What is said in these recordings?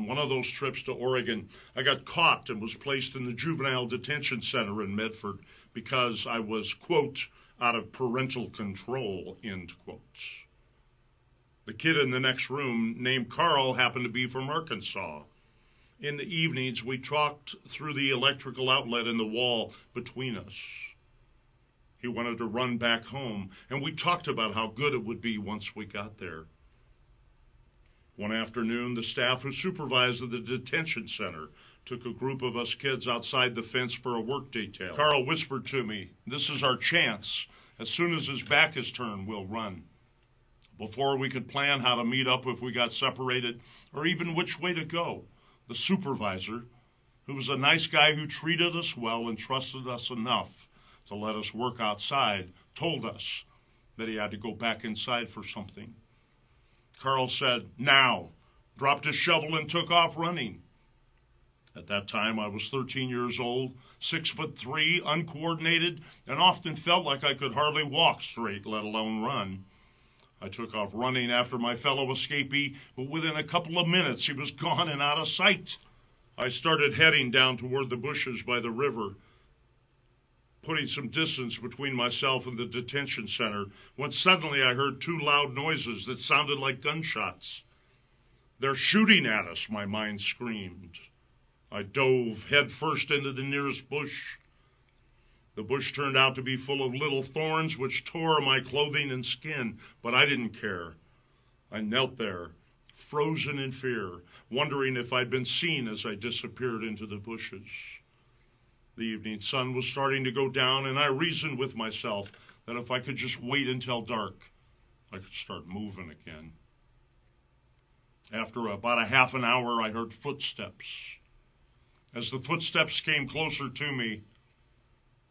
on one of those trips to Oregon, I got caught and was placed in the Juvenile detention center in Medford because I was, quote, out of parental control, end quote. The kid in the next room, named Carl, happened to be from Arkansas. In the evenings, we talked through the electrical outlet in the wall between us. He wanted to run back home, and we talked about how good it would be once we got there. One afternoon, the staff who supervised the detention center took a group of us kids outside the fence for a work detail. Carl whispered to me, "This is our chance. As soon as his back is turned, we'll run." Before we could plan how to meet up if we got separated, or even which way to go, the supervisor, who was a nice guy who treated us well and trusted us enough to let us work outside, told us that he had to go back inside for something. Carl said, "Now," dropped his shovel and took off running. At that time, I was 13 years old, 6'3", uncoordinated, and often felt like I could hardly walk straight, let alone run. I took off running after my fellow escapee, but within a couple of minutes he was gone and out of sight. I started heading down toward the bushes by the river, putting some distance between myself and the detention center, when suddenly I heard two loud noises that sounded like gunshots. "They're shooting at us," my mind screamed. I dove headfirst into the nearest bush. The bush turned out to be full of little thorns which tore my clothing and skin, but I didn't care. I knelt there, frozen in fear, wondering if I'd been seen as I disappeared into the bushes. The evening sun was starting to go down, and I reasoned with myself that if I could just wait until dark, I could start moving again. After about a half an hour, I heard footsteps. As the footsteps came closer to me,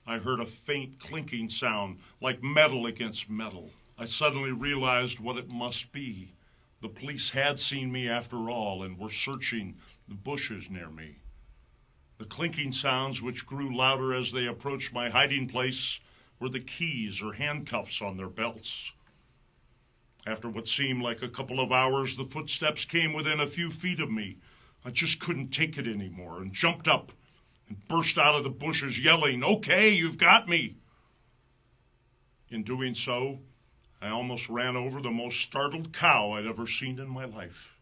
I heard a faint clinking sound, like metal against metal. I suddenly realized what it must be. The police had seen me after all and were searching the bushes near me. The clinking sounds, which grew louder as they approached my hiding place, were the keys or handcuffs on their belts. After what seemed like a couple of hours, the footsteps came within a few feet of me. I just couldn't take it anymore and jumped up and burst out of the bushes yelling, "Okay, you've got me." In doing so, I almost ran over the most startled cow I'd ever seen in my life.